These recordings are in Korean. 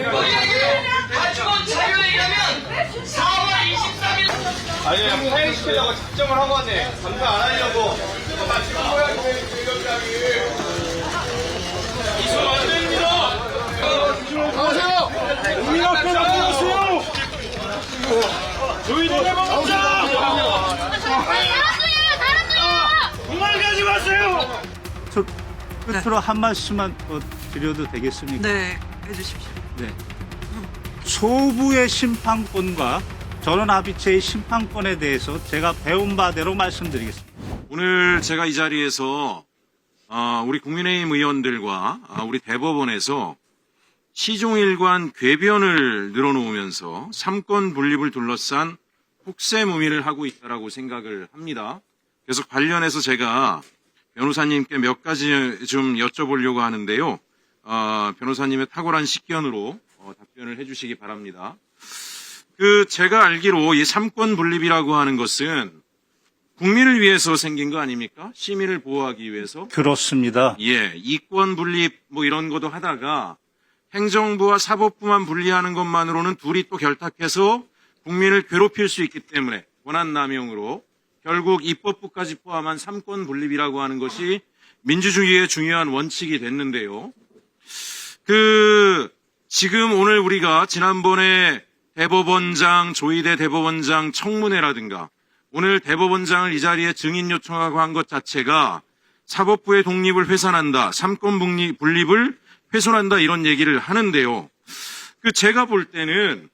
우리에게 가중원 자유회견은 4월 23일. 아니, 파행시키려고 작정을 하고 왔네. 감사 안 하려고. 나 지금 뭐야, 위원장이. 이소 안 됩니다. 가세요! 우리 앞에 나가세요! 저희도 해먹자! 그만 가지 마세요! 끝으로 한 말씀만 더 드려도 되겠습니까? 네, 해주십시오. 네. 소부의 심판권과 전원합의체의 심판권에 대해서 제가 배운 바대로 말씀드리겠습니다. 오늘 제가 이 자리에서 우리 국민의힘 의원들과 우리 대법원에서 시종일관 궤변을 늘어놓으면서 삼권 분립을 둘러싼 혹세무민을 하고 있다라고 생각을 합니다. 그래서 관련해서 제가 변호사님께 몇 가지 좀 여쭤보려고 하는데요. 변호사님의 탁월한 식견으로 답변을 해주시기 바랍니다. 제가 알기로 이 삼권 분립이라고 하는 것은 국민을 위해서 생긴 거 아닙니까? 시민을 보호하기 위해서. 그렇습니다. 예, 이권 분립 뭐 이런 것도 하다가 행정부와 사법부만 분리하는 것만으로는 둘이 또 결탁해서 국민을 괴롭힐 수 있기 때문에 권한남용으로 결국 입법부까지 포함한 삼권 분립이라고 하는 것이 민주주의의 중요한 원칙이 됐는데요. 지금 오늘 우리가 지난번에 대법원장, 조희대 대법원장 청문회라든가 오늘 대법원장을 이 자리에 증인 요청하고 한 것 자체가 사법부의 독립을 훼손한다, 삼권 분립을 훼손한다 이런 얘기를 하는데요. 제가 볼 때는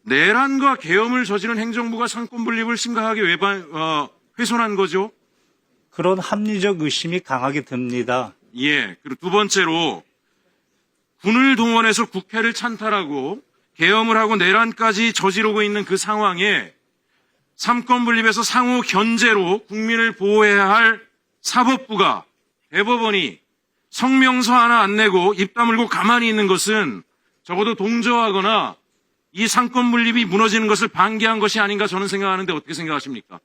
내란과 계엄을 저지른 행정부가 삼권 분립을 심각하게 훼손한 거죠. 그런 합리적 의심이 강하게 듭니다. 예. 그리고 두 번째로 군을 동원해서 국회를 찬탈하고 계엄을 하고 내란까지 저지르고 있는 그 상황에 삼권 분립에서 상호 견제로 국민을 보호해야 할 사법부가, 대법원이 성명서 하나 안 내고 입 다물고 가만히 있는 것은 적어도 동조하거나 이 삼권 분립이 무너지는 것을 방기한 것이 아닌가 저는 생각하는데 어떻게 생각하십니까?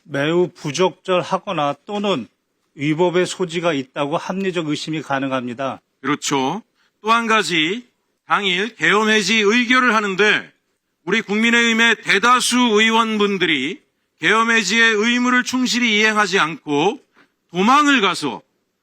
매우 부적절하거나 또는 위법의 소지가 있다고 합리적 의심이 가능합니다. 그렇죠. 또 한 가지, 당일 계엄 해지 의결을 하는데 우리 국민의힘의 대다수 의원분들이 계엄 해지의 의무를 충실히 이행하지 않고 도망을 가서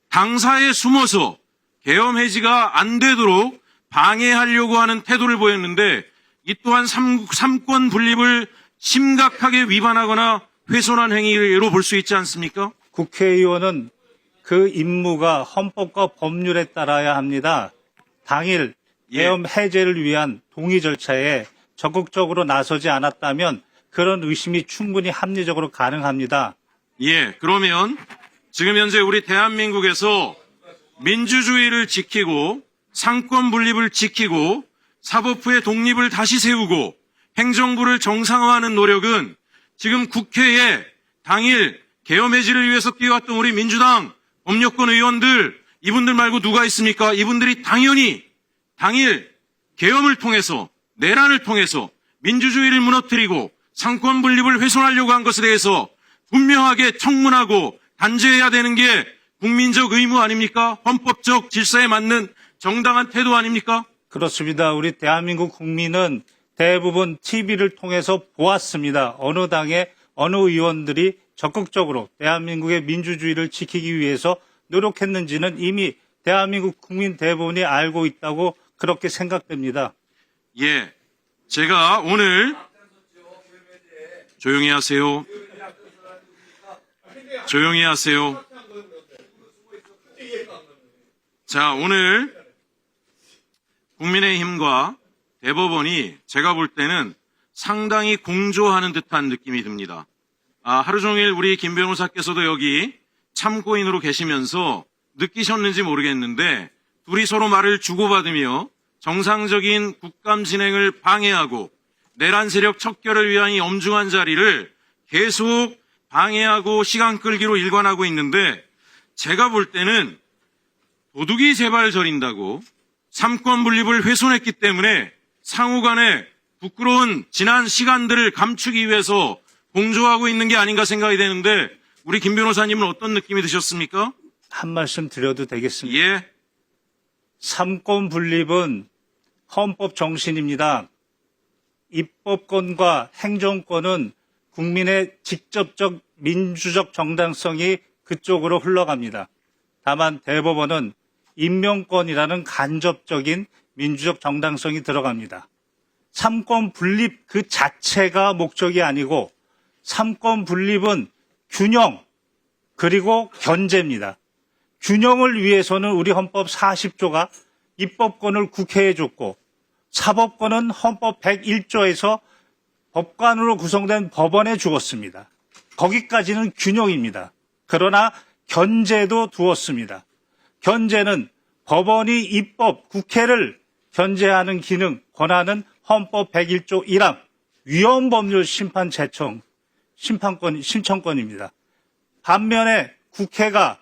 당사에 숨어서 계엄 해지가 안 되도록 방해하려고 하는 태도를 보였는데 이 또한 삼권 분립을 심각하게 위반하거나 훼손한 행위로 볼 수 있지 않습니까? 국회의원은 그 임무가 헌법과 법률에 따라야 합니다. 당일 계엄 해제를 위한 동의 절차에 적극적으로 나서지 않았다면 그런 의심이 충분히 합리적으로 가능합니다. 예, 그러면 지금 현재 우리 대한민국에서 민주주의를 지키고 상권 분립을 지키고 사법부의 독립을 다시 세우고 행정부를 정상화하는 노력은 지금 국회에 당일 계엄 해지를 위해서 뛰어왔던 우리 민주당 법률권 의원들 이분들 말고 누가 있습니까? 이분들이 당연히 당일 계엄을 통해서 내란을 통해서 민주주의를 무너뜨리고 상권 분립을 훼손하려고 한 것에 대해서 분명하게 청문하고 단죄해야 되는 게 국민적 의무 아닙니까? 헌법적 질서에 맞는 정당한 태도 아닙니까? 그렇습니다. 우리 대한민국 국민은 대부분 TV를 통해서 보았습니다. 어느 당의 어느 의원들이 적극적으로 대한민국의 민주주의를 지키기 위해서 노력했는지는 이미 대한민국 국민 대부분이 알고 있다고 그렇게 생각됩니다. 예, 제가 오늘 조용히 하세요. 조용히 하세요. 자, 오늘 국민의힘과 대법원이 제가 볼 때는 상당히 공조하는 듯한 느낌이 듭니다. 하루 종일 우리 김 변호사께서도 여기 참고인으로 계시면서 느끼셨는지 모르겠는데 둘이 서로 말을 주고받으며 정상적인 국감 진행을 방해하고 내란 세력 척결을 위한 이 엄중한 자리를 계속 방해하고 시간 끌기로 일관하고 있는데 제가 볼 때는 도둑이 제발 저린다고 삼권 분립을 훼손했기 때문에 상호 간에 부끄러운 지난 시간들을 감추기 위해서 공조하고 있는 게 아닌가 생각이 되는데 우리 김 변호사님은 어떤 느낌이 드셨습니까? 한 말씀 드려도 되겠습니까? 예. 삼권 분립은 헌법 정신입니다. 입법권과 행정권은 국민의 직접적 민주적 정당성이 그쪽으로 흘러갑니다. 다만 대법원은 임명권이라는 간접적인 민주적 정당성이 들어갑니다. 삼권 분립 그 자체가 목적이 아니고 삼권 분립은 균형 그리고 견제입니다. 균형을 위해서는 우리 헌법 40조가 입법권을 국회에 줬고 사법권은 헌법 101조에서 법관으로 구성된 법원에 주었습니다. 거기까지는 균형입니다. 그러나 견제도 두었습니다. 견제는 법원이 입법, 국회를 견제하는 기능, 권한은 헌법 101조 1항 위헌법률 심판 제청, 신청권입니다. 반면에 국회가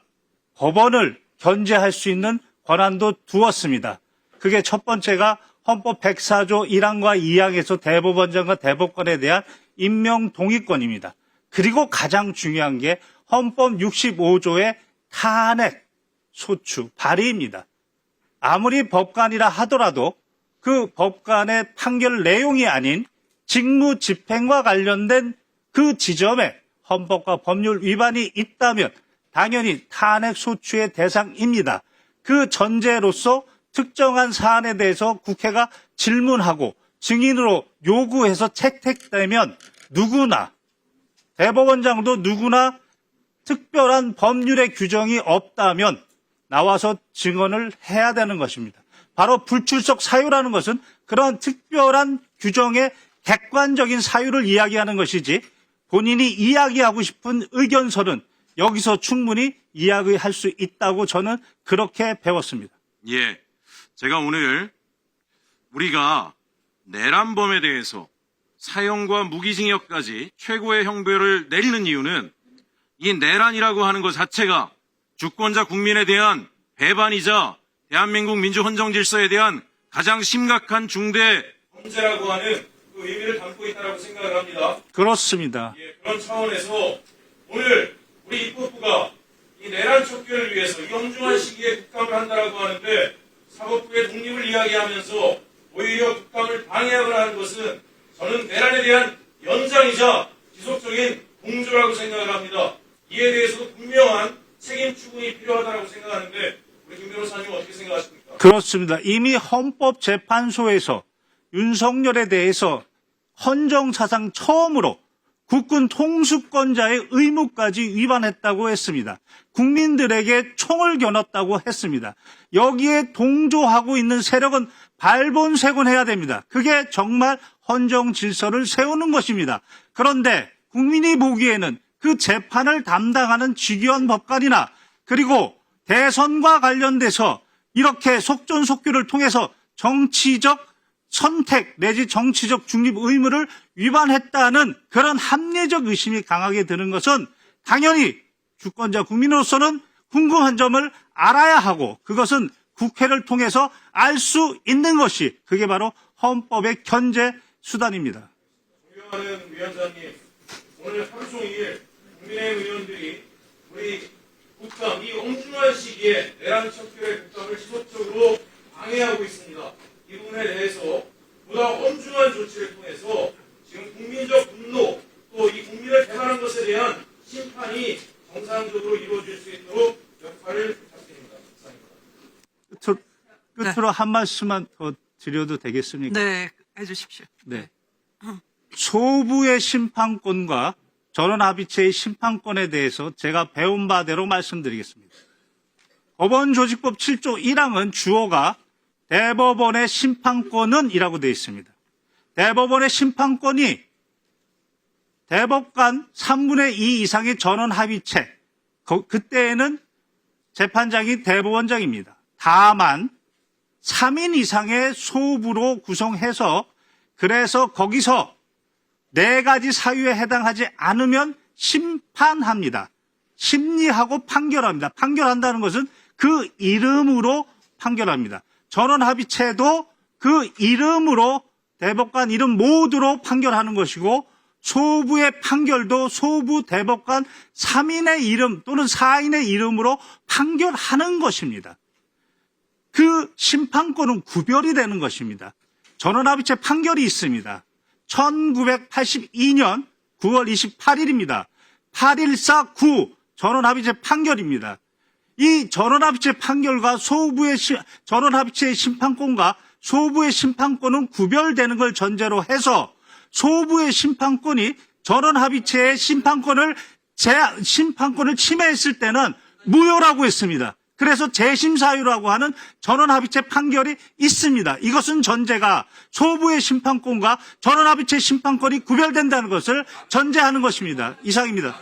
법원을 견제할 수 있는 권한도 두었습니다. 그게 첫 번째가 헌법 104조 1항과 2항에서 대법원장과 대법관에 대한 임명 동의권입니다. 그리고 가장 중요한 게 헌법 65조의 탄핵, 소추, 발의입니다. 아무리 법관이라 하더라도 그 법관의 판결 내용이 아닌 직무 집행과 관련된 그 지점에 헌법과 법률 위반이 있다면 당연히 탄핵 소추의 대상입니다. 그 전제로서 특정한 사안에 대해서 국회가 질문하고 증인으로 요구해서 채택되면 누구나 대법원장도 누구나 특별한 법률의 규정이 없다면 나와서 증언을 해야 되는 것입니다. 바로 불출석 사유라는 것은 그런 특별한 규정의 객관적인 사유를 이야기하는 것이지 본인이 이야기하고 싶은 의견서는 여기서 충분히 이야기할 수 있다고 저는 그렇게 배웠습니다. 예. 제가 오늘 우리가 내란범에 대해서 사형과 무기징역까지 최고의 형벌을 내리는 이유는 이 내란이라고 하는 것 자체가 주권자 국민에 대한 배반이자 대한민국 민주 헌정 질서에 대한 가장 심각한 중대 범죄라고 하는 그 의미를 담고 있다고 생각을 합니다. 그렇습니다. 예, 그런 차원에서 오늘 우리 입법부가 이 내란 척결을 위해서 이 엄중한 시기에 국감을 한다라고 하는데 사법부의 독립을 이야기하면서 오히려 국감을 방해하거나 하는 것은 저는 내란에 대한 연장이자 지속적인 공조라고 생각을 합니다. 이에 대해서도 분명한 책임 추궁이 필요하다고 생각하는데 우리 김 변호사님 어떻게 생각하십니까? 그렇습니다. 이미 헌법재판소에서 윤석열에 대해서 헌정사상 처음으로 국군 통수권자의 의무까지 위반했다고 했습니다. 국민들에게 총을 겨눴다고 했습니다. 여기에 동조하고 있는 세력은 발본색원해야 됩니다. 그게 정말 헌정 질서를 세우는 것입니다. 그런데 국민이 보기에는 그 재판을 담당하는 직위원 법관이나 그리고 대선과 관련돼서 이렇게 속전속결을 통해서 정치적 선택 내지 정치적 중립 의무를 위반했다는 그런 합리적 의심이 강하게 드는 것은 당연히 주권자 국민으로서는 궁금한 점을 알아야 하고 그것은 국회를 통해서 알 수 있는 것이 그게 바로 헌법의 견제 수단입니다. 존경하는 위원장님, 오늘 하루 종일 국민의힘 의원들이 우리 국감 이 엄중한 시기에 내란 척결의 국감을 지속적으로 방해하고 있습니다. 이 부분에 대해서 보다 엄중한 조치를 통해서 지금 국민적 분노 또 이 국민을 배반한 것에 대한 심판이 정상적으로 이루어질 수 있도록 역할을 부탁드립니다. 감사합니다. 끝으로 한 말씀만 더 드려도 되겠습니까? 네, 해주십시오. 네. 소부의 심판권과 전원합의체의 심판권에 대해서 제가 배운 바대로 말씀드리겠습니다. 법원조직법 7조 1항은 주어가 대법원의 심판권은 이라고 되어 있습니다. 대법원의 심판권이 대법관 3분의 2 이상의 전원합의체, 그때에는 재판장이 대법원장입니다. 다만 3인 이상의 소부로 구성해서 그래서 거기서 4가지 사유에 해당하지 않으면 심판합니다. 심리하고 판결합니다. 판결한다는 것은 그 이름으로 판결합니다. 전원합의체도 그 이름으로 대법관 이름 모두로 판결하는 것이고 소부의 판결도 소부 대법관 3인의 이름 또는 4인의 이름으로 판결하는 것입니다. 그 심판권은 구별이 되는 것입니다. 전원합의체 판결이 있습니다. 1982년 9월 28일입니다. 8149 전원합의체 판결입니다. 이 전원합의체 판결과 전원합의체의 심판권과 소부의 심판권은 구별되는 걸 전제로 해서 소부의 심판권이 전원합의체의 심판권을 침해했을 때는 무효라고 했습니다. 그래서 재심 사유라고 하는 전원합의체 판결이 있습니다. 이것은 전제가 소부의 심판권과 전원합의체 심판권이 구별된다는 것을 전제하는 것입니다. 이상입니다.